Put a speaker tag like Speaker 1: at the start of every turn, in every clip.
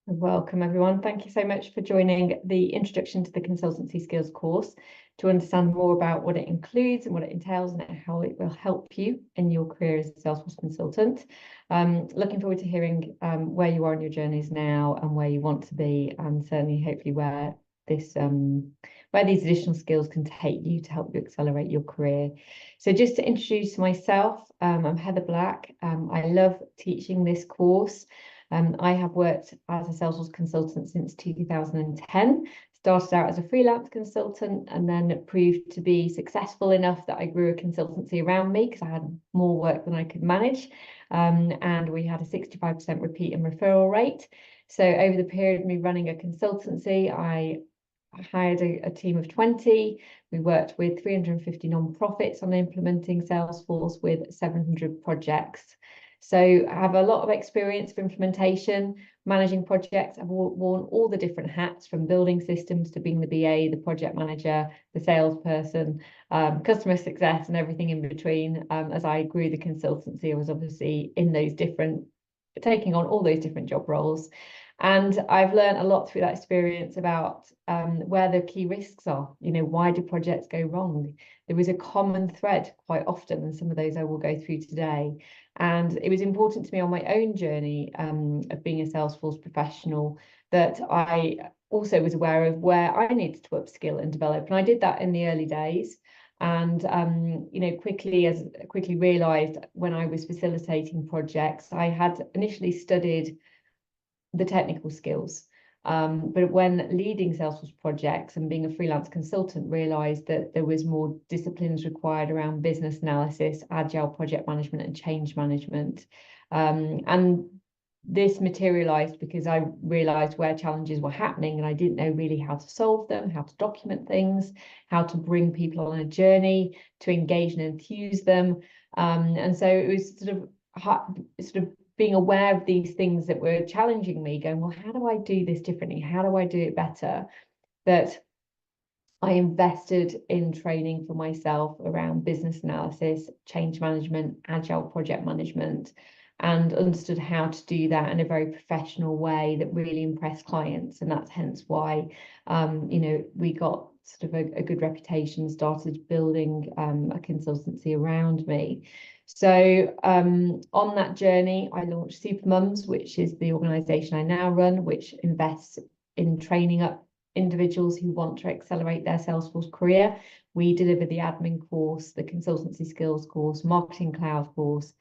Speaker 1: Welcome, everyone. Thank you so much for joining the Introduction to the Consultancy Skills course to understand more about what it includes and what it entails and how it will help you in your career as a Salesforce consultant. Looking forward to hearing where you are in your journeys now and where you want to be, and certainly hopefully where these additional skills can take you to help you accelerate your career. So just to introduce myself, I'm Heather Black. I love teaching this course. I have worked as a Salesforce consultant since 2010, started out as a freelance consultant and then proved to be successful enough that I grew a consultancy around me because I had more work than I could manage. And we had a 65% repeat and referral rate. So over the period of me running a consultancy, I hired a team of 20. We worked with 350 nonprofits on implementing Salesforce with 700 projects. So I have a lot of experience of implementation, managing projects. I've worn all the different hats, from building systems to being the BA, the project manager, the salesperson, customer success, and everything in between. As I grew the consultancy, I was obviously taking on all those different job roles. And I've learned a lot through that experience about where the key risks are. Why do projects go wrong? There was a common thread quite often, and some of those I will go through today. And it was important to me on my own journey of being a Salesforce professional that I also was aware of where I needed to upskill and develop. And I did that in the early days. And quickly realized when I was facilitating projects, I had initially studied the technical skills. But when leading Salesforce projects and being a freelance consultant, realized that there was more disciplines required around business analysis, agile project management, and change management. And this materialized because I realized where challenges were happening and I didn't know really how to solve them, how to document things, how to bring people on a journey, to engage and enthuse them. And so it was sort of being aware of these things that were challenging me, going, well, how do I do this differently? How do I do it better? That I invested in training for myself around business analysis, change management, agile project management, and understood how to do that in a very professional way that really impressed clients. And that's hence why, we got sort of a good reputation, started building a consultancy around me. So on that journey, I launched Super Mums, which is the organisation I now run, which invests in training up individuals who want to accelerate their Salesforce career. We deliver the admin course, the Consultancy Skills course, Marketing Cloud course,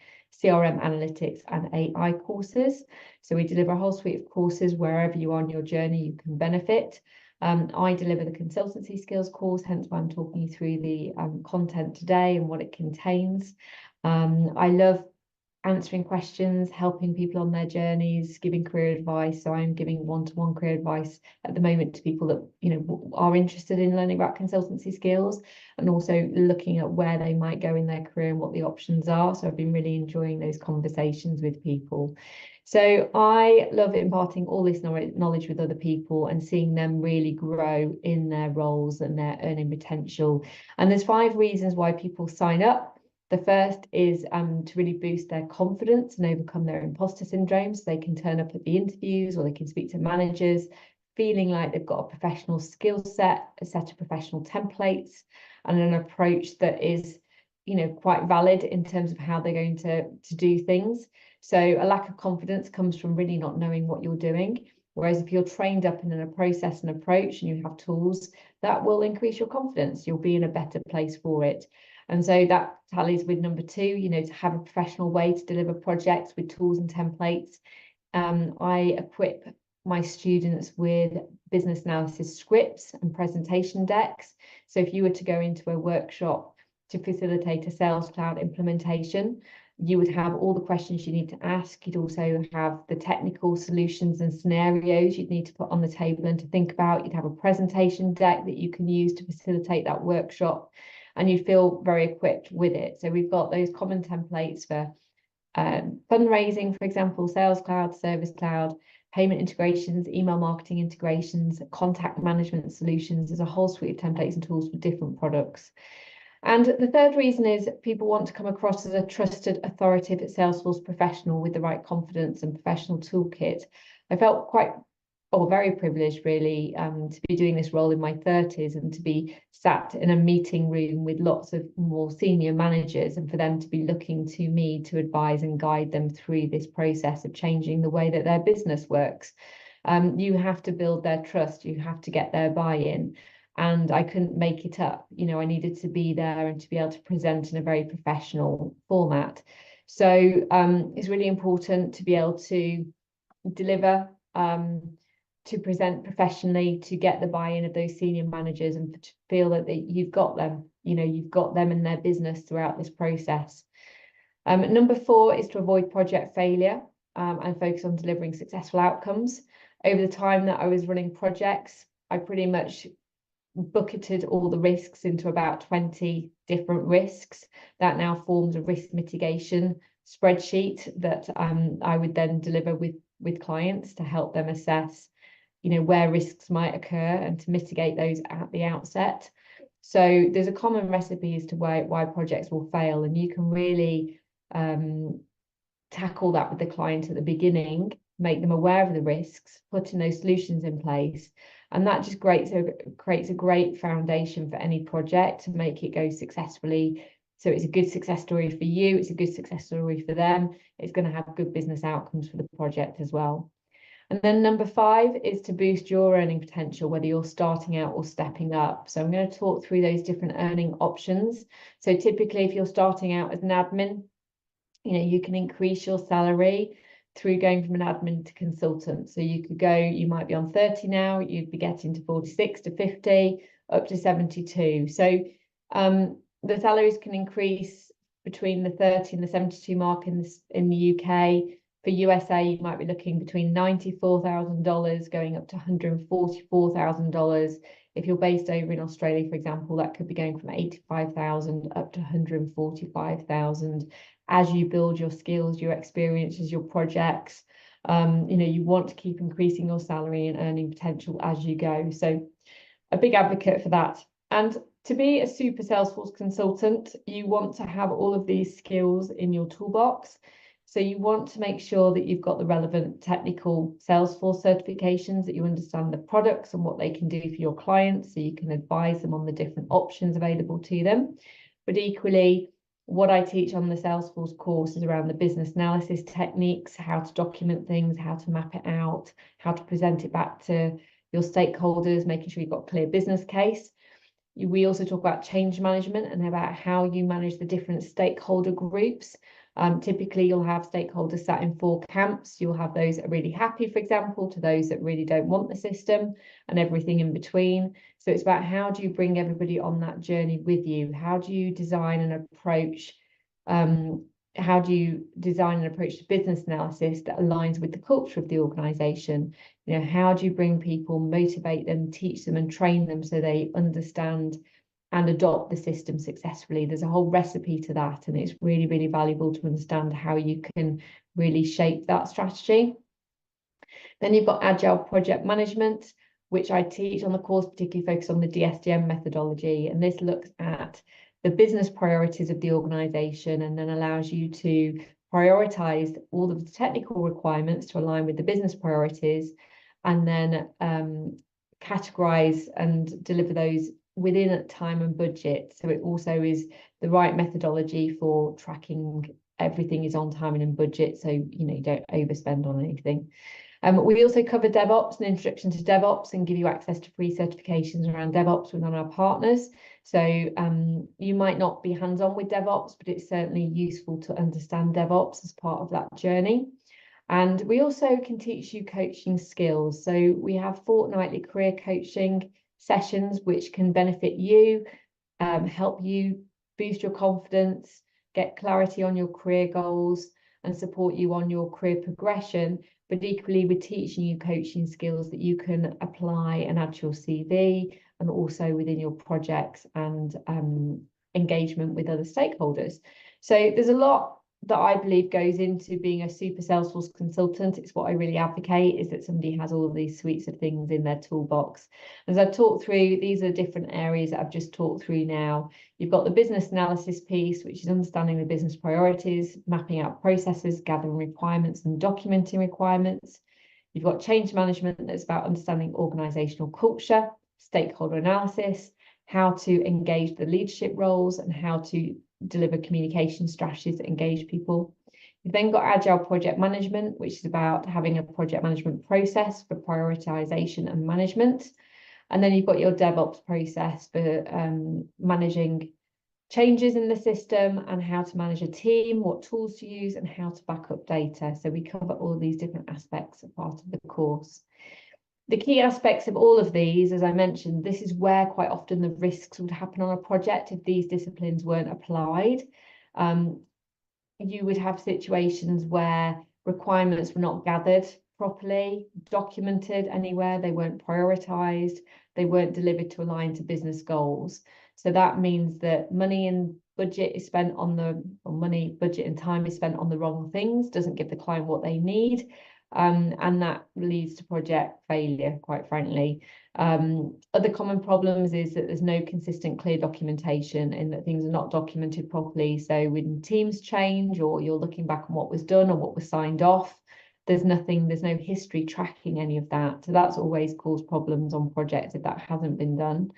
Speaker 1: CRM analytics, and AI courses. So we deliver a whole suite of courses. Wherever you are on your journey, you can benefit. I deliver the Consultancy Skills course, hence why I'm talking you through the content today and what it contains. I love answering questions, helping people on their journeys, giving career advice. So I'm giving one-to-one career advice at the moment to people that are interested in learning about consultancy skills, and also looking at where they might go in their career and what the options are. So I've been really enjoying those conversations with people. So I love imparting all this knowledge with other people and seeing them really grow in their roles and their earning potential. And there's 5 reasons why people sign up. The first is to really boost their confidence and overcome their imposter syndrome, so they can turn up at the interviews or they can speak to managers feeling like they've got a professional skill set, a set of professional templates, and an approach that is quite valid in terms of how they're going to do things. So a lack of confidence comes from really not knowing what you're doing. Whereas if you're trained up in a process and approach and you have tools, that will increase your confidence. You'll be in a better place for it. And so that tallies with number 2, to have a professional way to deliver projects with tools and templates. I equip my students with business analysis scripts and presentation decks. So if you were to go into a workshop to facilitate a Sales Cloud implementation, you would have all the questions you need to ask. You'd also have the technical solutions and scenarios you'd need to put on the table and to think about. You'd have a presentation deck that you can use to facilitate that workshop, and you'd feel very equipped with it. So we've got those common templates for fundraising, for example, Sales Cloud, Service Cloud, payment integrations, email marketing integrations, contact management solutions. There's a whole suite of templates and tools for different products. And the third reason is people want to come across as a trusted, authoritative Salesforce professional with the right confidence and professional toolkit. I felt quite or very privileged really, to be doing this role in my 30s and to be sat in a meeting room with lots of more senior managers, and for them to be looking to me to advise and guide them through this process of changing the way that their business works. You have to build their trust, you have to get their buy-in, and I couldn't make it up. You know, I needed to be there and to be able to present in a very professional format. So it's really important to be able to deliver, to present professionally, to get the buy-in of those senior managers, and to feel that you've got them, you know, you've got them and their business throughout this process. Number 4 is to avoid project failure, and focus on delivering successful outcomes. Over the time that I was running projects, I pretty much bucketed all the risks into about 20 different risks. That now forms a risk mitigation spreadsheet that I would then deliver with clients to help them assess, you know, where risks might occur and to mitigate those at the outset. So there's a common recipe as to why projects will fail, and you can really tackle that with the client at the beginning, make them aware of the risks, putting those solutions in place, and that just creates a great foundation for any project to make it go successfully. So it's a good success story for you, it's a good success story for them, it's going to have good business outcomes for the project as well. And then number 5 is to boost your earning potential, whether you're starting out or stepping up. So I'm going to talk through those different earning options. So typically, if you're starting out as an admin, you know, you can increase your salary through going from an admin to consultant. So you could go, you might be on 30 now, you'd be getting to 46 to 50, up to 72. So the salaries can increase between the 30 and the 72 mark in the UK. For USA, you might be looking between $94,000 going up to $144,000. If you're based over in Australia, for example, that could be going from 85,000 up to 145,000. As you build your skills, your experiences, your projects, you know, you want to keep increasing your salary and earning potential as you go. So a big advocate for that. And to be a super Salesforce consultant, you want to have all of these skills in your toolbox. So you want to make sure that you've got the relevant technical Salesforce certifications, that you understand the products and what they can do for your clients, so you can advise them on the different options available to them. But equally, what I teach on the Salesforce course is around the business analysis techniques, how to document things, how to map it out, how to present it back to your stakeholders, making sure you've got a clear business case. We also talk about change management and about how you manage the different stakeholder groups. Typically, you'll have stakeholders sat in 4 camps. You'll have those that are really happy, for example, to those that really don't want the system, and everything in between. So it's about how do you bring everybody on that journey with you? How do you design an approach? How do you design an approach to business analysis that aligns with the culture of the organization? You know, how do you bring people, motivate them, teach them and train them so they understand and adopt the system successfully? There's a whole recipe to that, and it's really, really valuable to understand how you can really shape that strategy. Then you've got agile project management, which I teach on the course, particularly focused on the DSDM methodology, and this looks at the business priorities of the organization and then allows you to prioritize all of the technical requirements to align with the business priorities, and then categorize and deliver those within a time and budget. So it also is the right methodology for tracking everything is on time and in budget, so you know, you don't overspend on anything. We also cover DevOps, an introduction to DevOps, and give you access to free certifications around DevOps with one of our partners. So you might not be hands-on with DevOps, but it's certainly useful to understand DevOps as part of that journey. And we also can teach you coaching skills. So we have fortnightly career coaching sessions, which can benefit you, help you boost your confidence, get clarity on your career goals, and support you on your career progression. But equally, we're teaching you coaching skills that you can apply and add to your CV, and also within your projects and engagement with other stakeholders. So there's a lot that I believe goes into being a super Salesforce consultant. It's what I really advocate, is that somebody has all of these suites of things in their toolbox. As I've talked through, these are different areas that I've just talked through now. You've got the business analysis piece, which is understanding the business priorities, mapping out processes, gathering requirements and documenting requirements. You've got change management that's about understanding organizational culture, stakeholder analysis, how to engage the leadership roles, and how to deliver communication strategies that engage people. You've then got agile project management, which is about having a project management process for prioritization and management. And then you've got your DevOps process for managing changes in the system and how to manage a team, what tools to use, and how to back up data. So we cover all of these different aspects as part of the course. The key aspects of all of these, as I mentioned, this is where quite often the risks would happen on a project if these disciplines weren't applied. You would have situations where requirements were not gathered properly, documented anywhere, they weren't prioritized, they weren't delivered to align to business goals. So that means that money and budget is spent on budget and time is spent on the wrong things, doesn't give the client what they need. And that leads to project failure, quite frankly. Other common problems is that there's no consistent, clear documentation and that things are not documented properly. So when teams change or you're looking back on what was done or what was signed off, there's no history tracking any of that. So that's always caused problems on projects if that hasn't been done.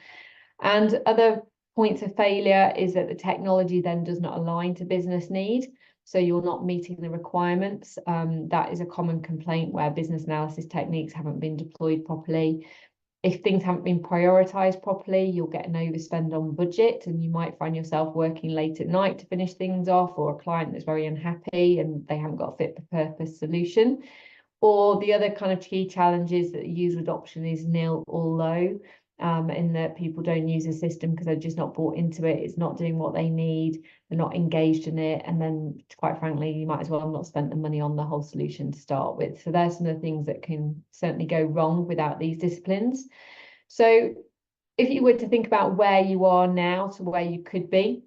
Speaker 1: And other points of failure is that the technology then does not align to business need. So you're not meeting the requirements. That is a common complaint where business analysis techniques haven't been deployed properly. If things haven't been prioritized properly, you'll get an overspend on budget and you might find yourself working late at night to finish things off, or a client that's very unhappy and they haven't got a fit for purpose solution. Or the other kind of key challenges that user adoption is nil or low. In that people don't use the system because they're just not bought into it. It's not doing what they need. They're not engaged in it. And then, quite frankly, you might as well have not spent the money on the whole solution to start with. So there's some of the things that can certainly go wrong without these disciplines. So if you were to think about where you are now to where you could be,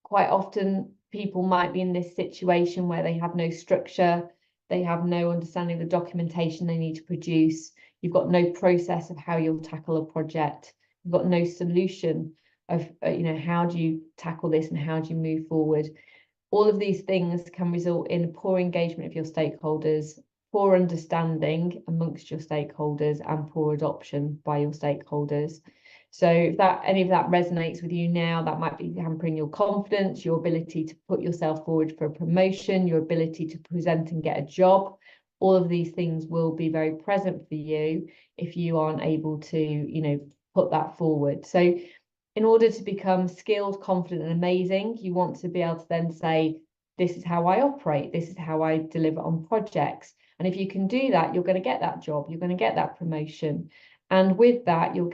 Speaker 1: quite often people might be in this situation where they have no structure, they have no understanding of the documentation they need to produce. You've got no process of how you'll tackle a project. You've got no solution of, how do you tackle this and how do you move forward? All of these things can result in poor engagement of your stakeholders, poor understanding amongst your stakeholders, and poor adoption by your stakeholders. So if any of that resonates with you now, that might be hampering your confidence, your ability to put yourself forward for a promotion, your ability to present and get a job. All of these things will be very present for you if you aren't able to, put that forward. So in order to become skilled, confident, and amazing, you want to be able to then say, this is how I operate, this is how I deliver on projects. And if you can do that, you're going to get that job, you're going to get that promotion. And with that, you'll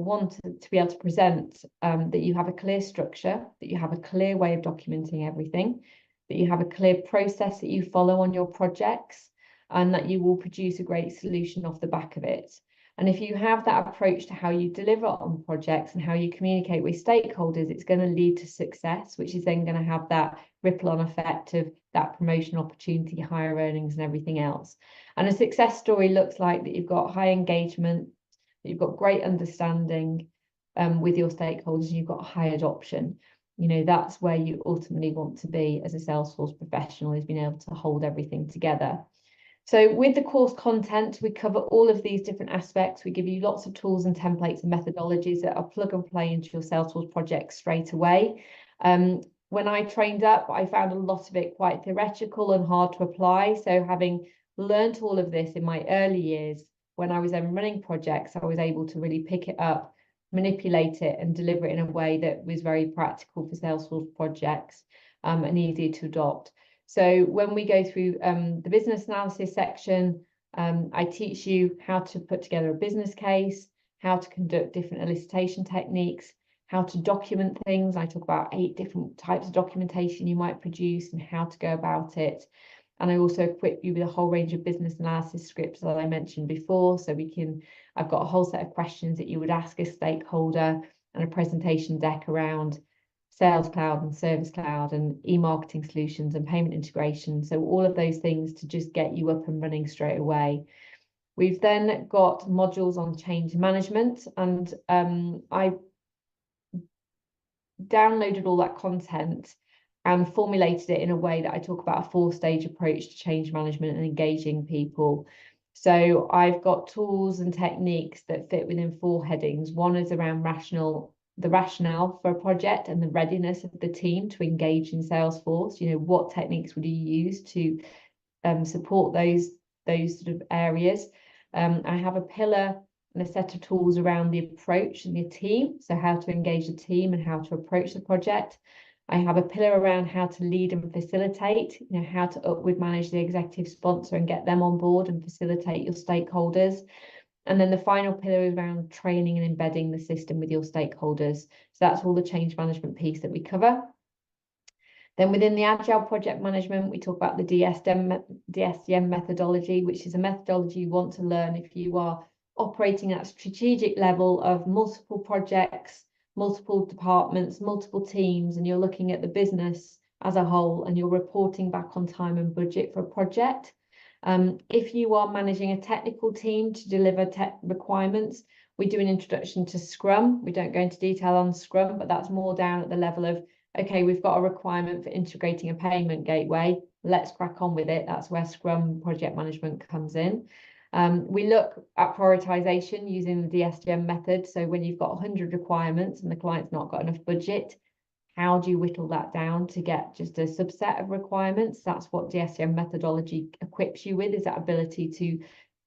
Speaker 1: want to be able to present that you have a clear structure, that you have a clear way of documenting everything, that you have a clear process that you follow on your projects, and that you will produce a great solution off the back of it. And if you have that approach to how you deliver on projects and how you communicate with stakeholders, it's going to lead to success, which is then going to have that ripple-on effect of that promotion opportunity, higher earnings, and everything else. And a success story looks like that you've got high engagement, that you've got great understanding with your stakeholders, and you've got high adoption. That's where you ultimately want to be as a Salesforce professional, is being able to hold everything together. So with the course content, we cover all of these different aspects. We give you lots of tools and templates and methodologies that are plug and play into your Salesforce project straight away. When I trained up, I found a lot of it quite theoretical and hard to apply. So having learned all of this in my early years, when I was then running projects, I was able to really pick it up, manipulate it, and deliver it in a way that was very practical for Salesforce projects and easier to adopt. So when we go through the business analysis section, I teach you how to put together a business case, how to conduct different elicitation techniques, how to document things. I talk about 8 different types of documentation you might produce and how to go about it. And I also equip you with a whole range of business analysis scripts that I mentioned before. So I've got a whole set of questions that you would ask a stakeholder, and a presentation deck around Sales Cloud and Service Cloud and e-marketing solutions and payment integration. So all of those things to just get you up and running straight away. We've then got modules on change management, and I downloaded all that content and formulated it in a way that I talk about a 4-stage approach to change management and engaging people. So I've got tools and techniques that fit within 4 headings. One is around the rationale for a project and the readiness of the team to engage in Salesforce. You know, what techniques would you use to support those sort of areas. I have a pillar and a set of tools around the approach and the team, so how to engage the team and how to approach the project. I have a pillar around how to lead and facilitate, you know, how to upward manage the executive sponsor and get them on board and facilitate your stakeholders. And then the final pillar is around training and embedding the system with your stakeholders. So that's all the change management piece that we cover. Then within the Agile project management, we talk about the DSDM methodology, which is a methodology you want to learn if you are operating at a strategic level of multiple projects, multiple departments, multiple teams, and you're looking at the business as a whole and you're reporting back on time and budget for a project. If you are managing a technical team to deliver requirements, we do an introduction to Scrum. We don't go into detail on Scrum, but that's more down at the level of, okay, we've got a requirement for integrating a payment gateway. Let's crack on with it. That's where Scrum project management comes in. We look at prioritization using the DSDM method. So when you've got 100 requirements and the client's not got enough budget, how do you whittle that down to get just a subset of requirements? That's what DSDM methodology equips you with, is that ability to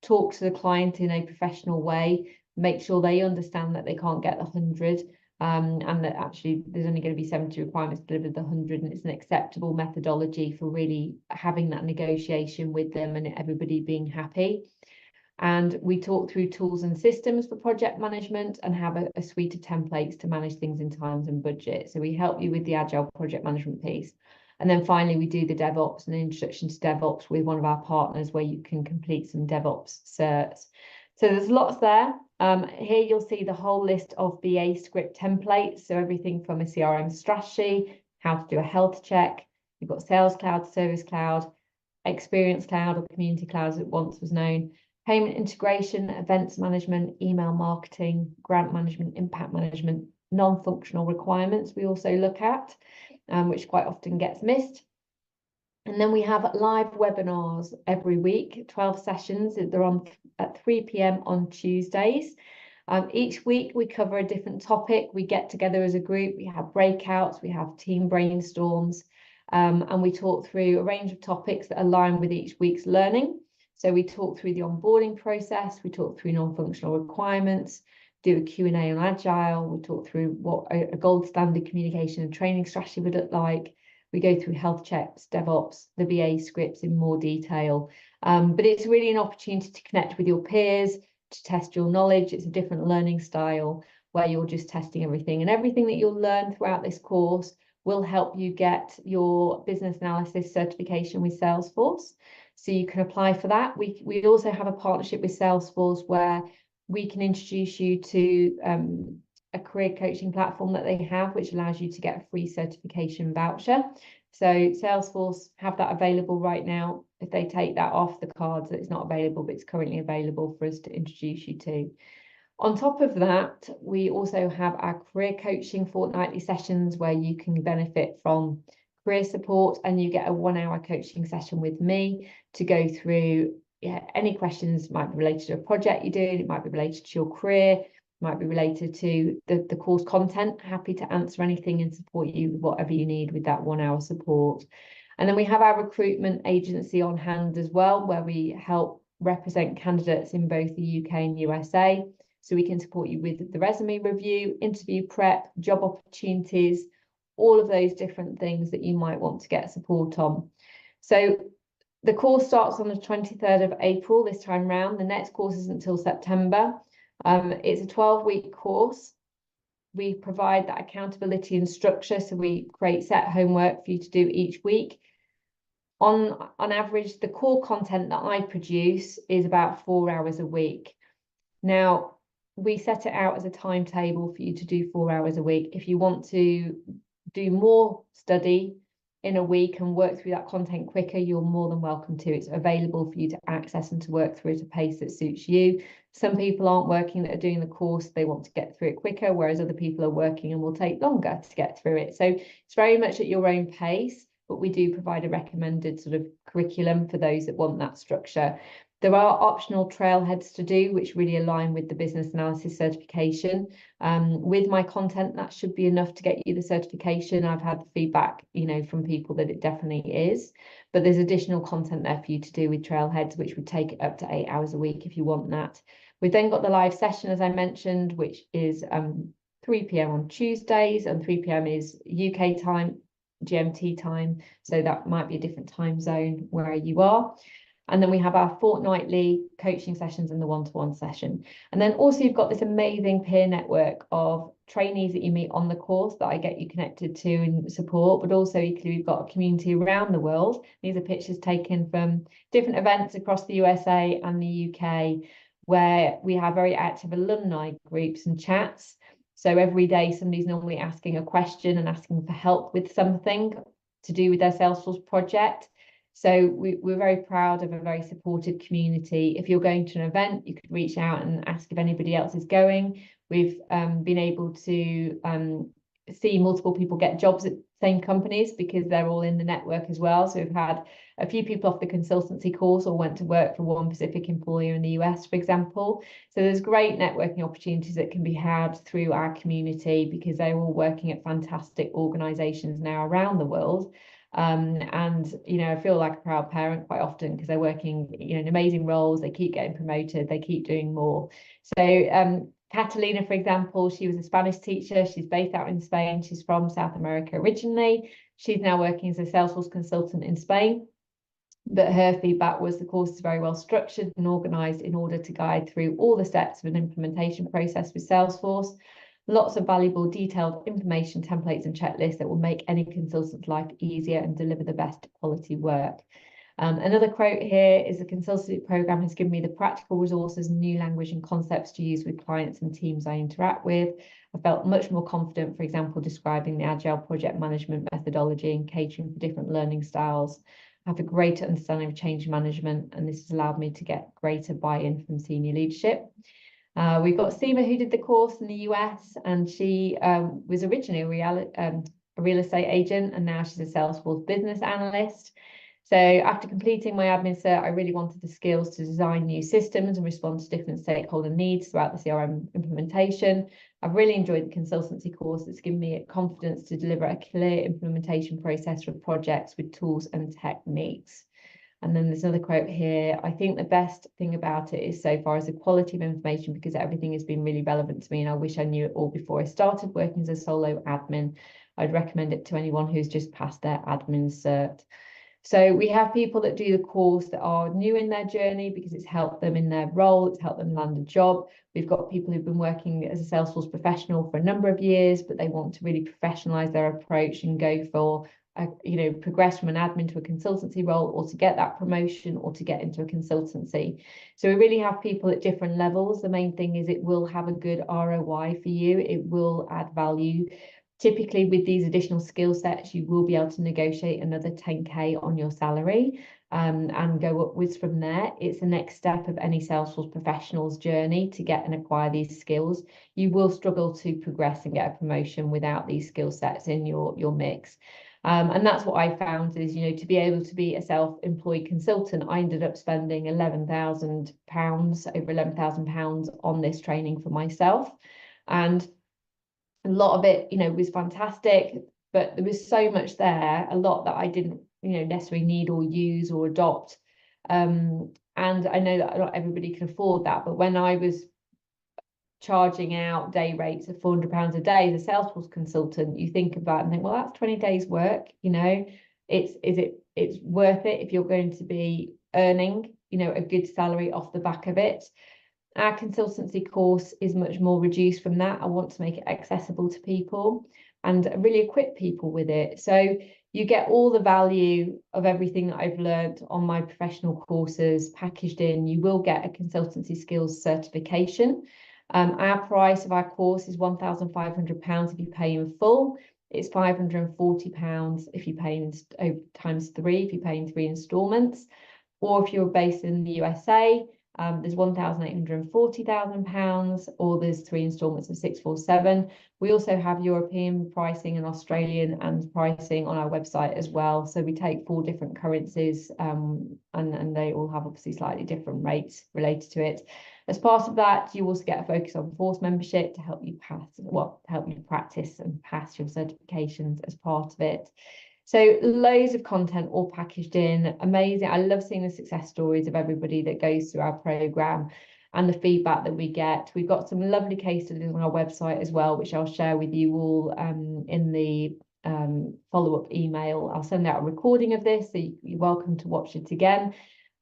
Speaker 1: talk to the client in a professional way, make sure they understand that they can't get the 100, and that actually there's only going to be 70 requirements to deliver the 100, and it's an acceptable methodology for really having that negotiation with them and everybody being happy. And we talk through tools and systems for project management and have a suite of templates to manage things in times and budget. So we help you with the Agile project management piece. And then finally, we do the DevOps and the introduction to DevOps with one of our partners where you can complete some DevOps certs. So there's lots there. Here you'll see the whole list of BA script templates. So everything from a CRM strategy, how to do a health check. You've got Sales Cloud, Service Cloud, Experience Cloud, or Community Cloud as it once was known, payment integration, events management, email marketing, grant management, impact management, non-functional requirements we also look at, which quite often gets missed. And then we have live webinars every week, 12 sessions. They're on at 3 p.m. on Tuesdays. Each week we cover a different topic. We get together as a group, we have breakouts, we have team brainstorms, and we talk through a range of topics that align with each week's learning. So we talk through the onboarding process, we talk through non-functional requirements, do a Q&A on Agile, we talk through what a gold standard communication and training strategy would look like. We go through health checks, DevOps, the BA scripts in more detail. But it's really an opportunity to connect with your peers, to test your knowledge. It's a different learning style where you're just testing everything. And everything that you'll learn throughout this course will help you get your business analysis certification with Salesforce. So you can apply for that. We also have a partnership with Salesforce where we can introduce you to a career coaching platform that they have, which allows you to get a free certification voucher. So Salesforce have that available right now. If they take that off the cards, that it's not available, but it's currently available for us to introduce you to. On top of that, we also have our career coaching fortnightly sessions where you can benefit from career support, and you get a 1-hour coaching session with me to go through any questions. Might be related to a project you're doing, it might be related to your career, might be related to the course content. Happy to answer anything and support you with whatever you need with that 1-hour support. And then we have our recruitment agency on hand as well, where we help represent candidates in both the UK and USA. So we can support you with the resume review, interview prep, job opportunities, all of those different things that you might want to get support on. So the course starts on the 23rd of April this time round. The next course isn't until September. It's a 12-week course. We provide that accountability and structure, so we create set homework for you to do each week. On average, the core content that I produce is about 4 hours a week. Now, we set it out as a timetable for you to do 4 hours a week. If you want to do more study, in a week and work through that content quicker, you're more than welcome to. It's available for you to access and to work through at a pace that suits you. Some people aren't working that are doing the course, they want to get through it quicker, whereas other people are working and will take longer to get through it. So it's very much at your own pace, but we do provide a recommended sort of curriculum for those that want that structure. There are optional trailheads to do, which really align with the business analysis certification. With my content, that should be enough to get you the certification. I've had the feedback, from people that it definitely is. But there's additional content there for you to do with trailheads, which would take up to 8 hours a week if you want that. We've then got the live session, as I mentioned, which is 3 p.m. on Tuesdays, and 3 p.m. is UK time, GMT time. So that might be a different time zone where you are. And then we have our fortnightly coaching sessions and the one-to-one session. And then also you've got this amazing peer network of trainees that you meet on the course that I get you connected to and support, but also equally we've got a community around the world. These are pictures taken from different events across the USA and the UK, where we have very active alumni groups and chats. So every day somebody's normally asking a question and asking for help with something to do with their Salesforce project. So we're very proud of a very supportive community. If you're going to an event, you could reach out and ask if anybody else is going. We've been able to see multiple people get jobs at same companies because they're all in the network as well. So we've had a few people off the consultancy course or went to work for one specific employer in the US, for example. So there's great networking opportunities that can be had through our community because they're all working at fantastic organizations now around the world. And I feel like a proud parent quite often because they're working in amazing roles. They keep getting promoted, they keep doing more. So Catalina, for example, she was a Spanish teacher. She's based out in Spain. She's from South America originally. She's now working as a Salesforce consultant in Spain. But her feedback was the course is very well structured and organized in order to guide through all the steps of an implementation process with Salesforce. Lots of valuable detailed information, templates and checklists that will make any consultant's life easier and deliver the best quality work. Another quote here is the consultancy program has given me the practical resources, new language and concepts to use with clients and teams I interact with. I felt much more confident, for example, describing the agile project management methodology and catering for different learning styles. I have a greater understanding of change management, and this has allowed me to get greater buy-in from senior leadership. We've got Seema, who did the course in the US, and she was originally a real estate agent, and now she's a Salesforce business analyst. So after completing my admin cert, I really wanted the skills to design new systems and respond to different stakeholder needs throughout the CRM implementation. I've really enjoyed the consultancy course. It's given me confidence to deliver a clear implementation process for projects with tools and techniques. And then there's another quote here. I think the best thing about it is so far is the quality of information because everything has been really relevant to me and I wish I knew it all before I started working as a solo admin. I'd recommend it to anyone who's just passed their admin cert. So we have people that do the course that are new in their journey because it's helped them in their role, it's helped them land a job. We've got people who've been working as a Salesforce professional for a number of years, but they want to really professionalize their approach and go for progress from an admin to a consultancy role, or to get that promotion, or to get into a consultancy. So we really have people at different levels. The main thing is it will have a good ROI for you. It will add value. Typically with these additional skill sets, you will be able to negotiate another 10K on your salary and go upwards from there. It's the next step of any Salesforce professional's journey to get and acquire these skills. You will struggle to progress and get a promotion without these skill sets in your mix. And that's what I found is, to be able to be a self-employed consultant, I ended up spending £11,000, over £11,000 on this training for myself. And a lot of it, was fantastic, but there was so much there, a lot that I didn't, necessarily need or use or adopt. And I know that not everybody can afford that, but when I was charging out day rates of £400 a day as a Salesforce consultant, you think about it and think, well, that's 20 days work, it's worth it if you're going to be earning, a good salary off the back of it. Our consultancy course is much more reduced from that. I want to make it accessible to people and really equip people with it. So you get all the value of everything that I've learned on my professional courses packaged in. You will get a consultancy skills certification. Our price of our course is £1,500 if you pay in full. It's £540 if you pay times 3, if you pay in 3 instalments. Or if you're based in the USA, there's £1,840,000, or there's 3 instalments of 647. We also have European pricing and Australian and pricing on our website as well. So we take 4 different currencies, and they all have obviously slightly different rates related to it. As part of that, you also get a focus on force membership to help you practice and pass your certifications as part of it. So loads of content all packaged in, amazing. I love seeing the success stories of everybody that goes through our program and the feedback that we get. We've got some lovely case studies on our website as well, which I'll share with you all in the follow-up email. I'll send out a recording of this, so you're welcome to watch it again.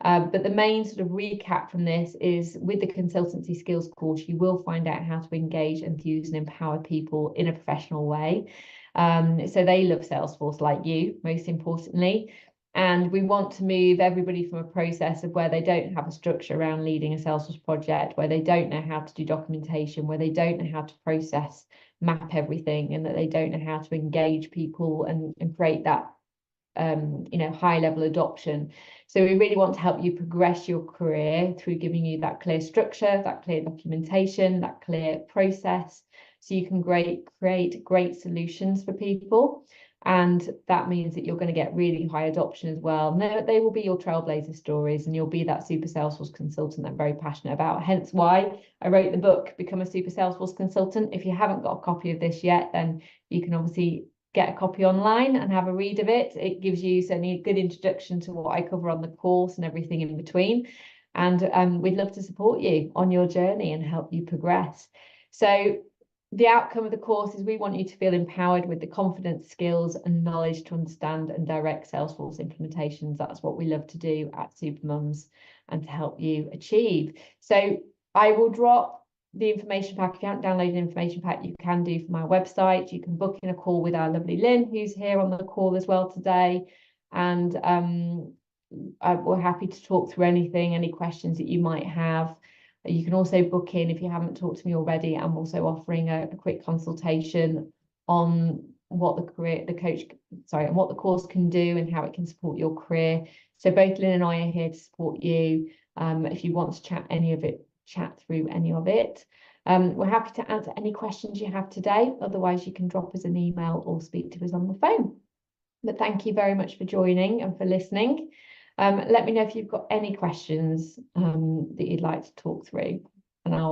Speaker 1: But the main sort of recap from this is, with the Consultancy Skills Course, you will find out how to engage, enthuse and empower people in a professional way. So they love Salesforce like you, most importantly. And we want to move everybody from a process of where they don't have a structure around leading a Salesforce project, where they don't know how to do documentation, where they don't know how to process, map everything, and that they don't know how to engage people and create that high level adoption. So we really want to help you progress your career through giving you that clear structure, that clear documentation, that clear process, so you can create great solutions for people. And that means that you're going to get really high adoption as well. They will be your trailblazer stories, and you'll be that super Salesforce consultant that I'm very passionate about. Hence why I wrote the book, Become a Super Salesforce Consultant. If you haven't got a copy of this yet, then you can obviously get a copy online and have a read of it. It gives you certainly a good introduction to what I cover on the course and everything in between. And we'd love to support you on your journey and help you progress. So the outcome of the course is we want you to feel empowered with the confidence, skills and knowledge to understand and direct Salesforce implementations. That's what we love to do at Supermums and to help you achieve. So I will drop the information pack. If you haven't downloaded the information pack, you can do from our website. You can book in a call with our lovely Lynn, who's here on the call as well today. And we're happy to talk through any questions that you might have. You can also book in, if you haven't talked to me already. I'm also offering a quick consultation on what the course can do and how it can support your career. So both Lynn and I are here to support you. If you want to chat through any of it. We're happy to answer any questions you have today. Otherwise, you can drop us an email or speak to us on the phone. But thank you very much for joining and for listening. Let me know if you've got any questions that you'd like to talk through, and I'll